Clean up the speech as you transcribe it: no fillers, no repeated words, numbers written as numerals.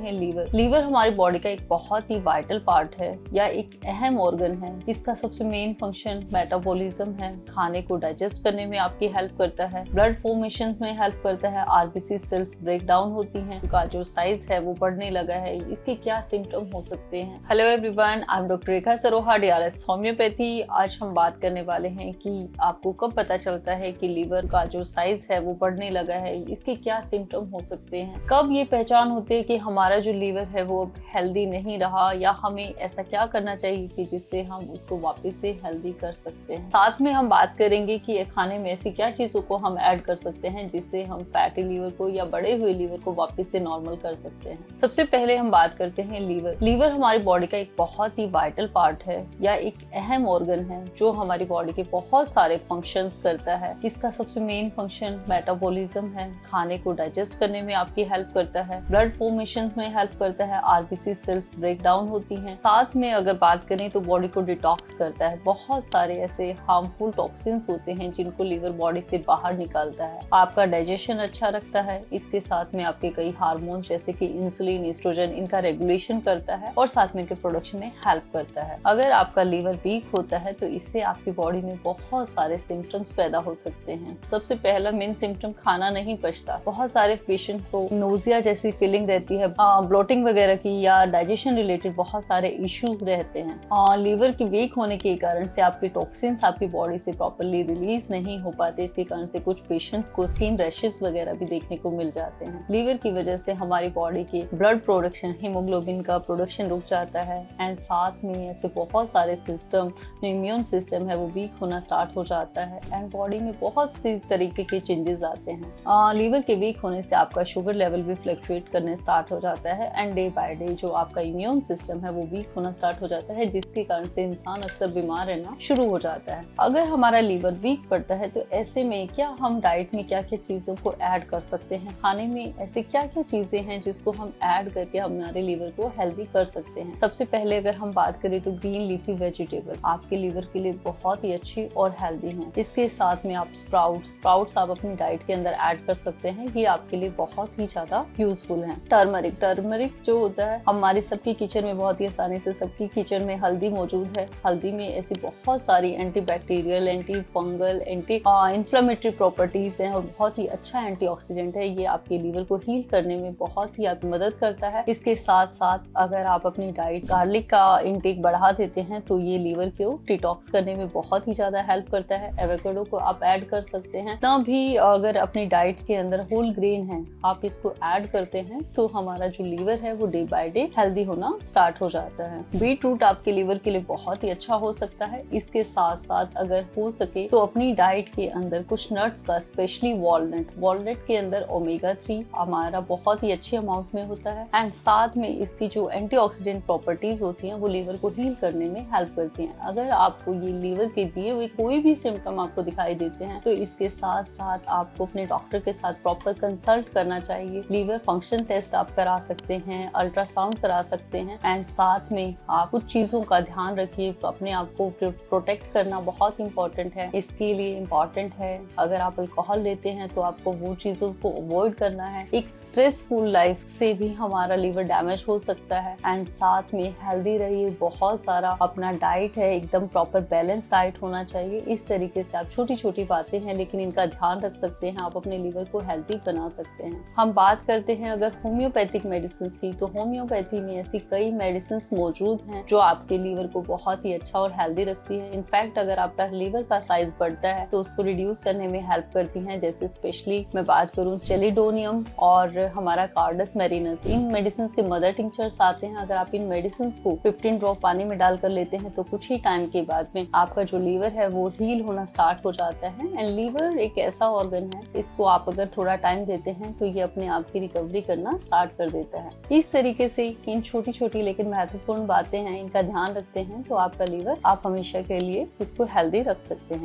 हैं liver. Liver हमारी body का एक बहुत ही वाइटल पार्ट है या एक अहम ऑर्गन है। इसका सबसे मेन फंक्शन मेटाबॉलिज्म है, खाने को डाइजेस्ट करने में आपकी हेल्प करता है, ब्लड फॉर्मेशन में हेल्प करता है, आरबीसी सेल्स ब्रेक डाउन होती हैं, का जो साइज है वो बढ़ने लगा है। इसके क्या सिम्टम हो सकते हैं? Hello everyone, I am doctor Rekha Saroha, DRS homeopathy. आज हम बात करने वाले हैं कि आपको कब पता चलता है कि लीवर का जो साइज है वो बढ़ने लगा है, इसके क्या सिम्टम हो सकते हैं, कब ये पहचान होती है कि हमारा जो लीवर है वो अब हेल्दी नहीं रहा, या हमें ऐसा क्या करना चाहिए कि जिससे हम उसको वापस से हेल्दी कर सकते हैं। साथ में हम बात करेंगे कि खाने में ऐसी क्या चीजों को हम ऐड कर सकते हैं जिससे हम फैटी लीवर को या बड़े हुए लीवर को वापस से नॉर्मल कर सकते हैं। सबसे पहले हम बात करते हैं लीवर। लीवर हमारी बॉडी का एक बहुत ही वाइटल पार्ट है या एक अहम ऑर्गन है जो हमारी बॉडी के बहुत सारे फंक्शंस करता है। इसका सबसे मेन फंक्शन मेटाबॉलिज्म है, खाने को डाइजेस्ट करने में आपकी हेल्प करता है, ब्लड फॉर्मेशन में हेल्प करता है, आरबीसी सेल्स ब्रेक डाउन होती हैं। साथ में अगर बात करें तो बॉडी को डिटॉक्स करता है। बहुत सारे ऐसे हार्मफुल टॉक्सिन्स होते हैं जिनको लीवर बॉडी से बाहर निकालता है। आपका डाइजेशन अच्छा रखता है। इसके साथ में आपके कई हार्मोन्स जैसे कि इंसुलिन, एस्ट्रोजन, इनका रेगुलेशन करता है और साथ में इनके प्रोडक्शन में हेल्प करता है। अगर आपका लीवर वीक होता है तो इससे आपकी बॉडी में बहुत सारे सिम्टम्स पैदा हो सकते हैं। सबसे पहला मेन सिम्टम, खाना नहीं पचता। बहुत सारे पेशेंट को नोजिया जैसी फीलिंग रहती है, ब्लोटिंग वगैरह की या डाइजेशन रिलेटेड बहुत सारे इश्यूज रहते हैं। लीवर की वीक होने के कारण से आपके टॉक्सिन्स आपकी बॉडी से प्रॉपर्ली रिलीज नहीं हो पाते। इसके कारण से कुछ पेशेंट्स को स्किन रैशेस वगैरह भी देखने को मिल जाते हैं। लीवर की वजह से हमारी बॉडी की ब्लड प्रोडक्शन, हीमोग्लोबिन का प्रोडक्शन रुक जाता है एंड साथ में ऐसे बहुत सारे सिस्टम, इम्यून सिस्टम है वो वीक होना स्टार्ट हो जाता है एंड बॉडी में बहुत सी तरीके के चेंजेस आते हैं। लीवर के वीक होने से आपका शुगर लेवल भी फ्लक्चुएट करने स्टार्ट हो जाता है एंड डे बाय डे जो आपका इम्यून सिस्टम है वो वीक होना स्टार्ट हो जाता है, जिसके कारण से इंसान अक्सर बीमार रहना शुरू हो जाता है। अगर हमारा लीवर वीक पड़ता है तो ऐसे में क्या हम डाइट में क्या क्या चीजों को ऐड कर सकते हैं, खाने में ऐसे क्या क्या चीजें हैं जिसको हम ऐड करके हमारे लीवर को हेल्दी कर सकते हैं। सबसे पहले अगर हम बात करें तो ग्रीन लीफी वेजिटेबल आपके लीवर के लिए बहुत ही अच्छी और हेल्दी हैं। इसके साथ में आप स्प्राउट्स आप अपनी डाइट के अंदर ऐड कर सकते हैं, ये आपके लिए बहुत ही ज्यादा यूजफुल है। टर्मरिक जो होता है, हमारी सबकी किचन में बहुत ही आसानी से सबकी किचन में हल्दी मौजूद है। हल्दी में ऐसी बहुत सारी anti bacterial, anti fungal, anti inflammatory properties हैं और बहुत ही अच्छा एंटीऑक्सीडेंट है। ये आपके लीवर को हील करने में बहुत ही आपकी मदद करता है। इसके साथ साथ अगर आप अपनी डाइट गार्लिक का इंटेक बढ़ा देते हैं तो ये लीवर को डिटॉक्स करने में बहुत ही ज्यादा हेल्प करता है। एवोकाडो को आप ऐड कर सकते हैं। ना भी अगर अपनी डाइट के अंदर होल ग्रेन है आप इसको ऐड करते हैं तो हमारा जो लीवर है वो डे बाय डे हेल्दी होना स्टार्ट हो जाता है। बीट रूट आपके लीवर के लिए बहुत ही अच्छा हो सकता है। इसके साथ साथ अगर हो सके तो अपनी डाइट के अंदर कुछ नट्स का, स्पेशली वॉलनट के अंदर ओमेगा 3 हमारा बहुत ही अच्छे अमाउंट में होता है एंड साथ में इसकी जो एंटीऑक्सीडेंट प्रॉपर्टीज होती हैं वो लीवर को हील करने में हेल्प करती हैं। अगर आपको ये लीवर के दिए हुए कोई भी सिम्टम आपको दिखाई देते हैं तो इसके साथ साथ आपको अपने डॉक्टर के साथ प्रॉपर कंसल्ट करना चाहिए। लीवर फंक्शन टेस्ट आप करा सकते हैं, अल्ट्रासाउंड करा सकते हैं एंड साथ में आप कुछ चीजों का ध्यान रखिए। अपने आप को प्रोटेक्ट करना बहुत इंपॉर्टेंट है। इसके लिए इम्पॉर्टेंट है अगर आप अल्कोहल लेते हैं तो आपको वो चीजों को अवॉइड करना है। एक स्ट्रेसफुल लाइफ से भी हमारा लीवर डैमेज हो सकता है एंड साथ में हेल्दी रहिए। बहुत सारा अपना डाइट है, एकदम प्रॉपर बैलेंस डाइट होना चाहिए। इस तरीके से आप छोटी छोटी बातें हैं लेकिन इनका ध्यान रख सकते हैं, आप अपने लीवर को हेल्दी बना सकते हैं। हम बात करते हैं अगर होम्योपैथिक मेडिसिन की, तो होम्योपैथी में ऐसी कई मेडिसिन मौजूद हैं जो आपके लीवर को बहुत ही अच्छा और हेल्दी रखती है। इनफैक्ट अगर आपका लीवर का साइज बढ़ता है तो उसको रिड्यूस करने में हेल्प करती हैं। जैसे स्पेशली मैं बात करूं चेलिडोनियम और हमारा कार्डस मैरिनस, इन मेडिसिन के मदर टिंचर्स आते हैं। अगर आप इन मेडिसिन को 15 ड्रॉप पानी में डालकर लेते हैं तो कुछ ही टाइम के बाद में आपका जो लीवर है वो हील होना स्टार्ट हो जाता है। एंड लीवर एक ऐसा ऑर्गन है, इसको आप अगर थोड़ा टाइम देते हैं तो ये अपने आप की रिकवरी करना स्टार्ट कर देता है। इस तरीके से इन छोटी छोटी लेकिन महत्वपूर्ण बातें हैं, इनका ध्यान रखते हैं तो आपका लीवर आप हमेशा के लिए इसको हेल्दी रख सकते हैं।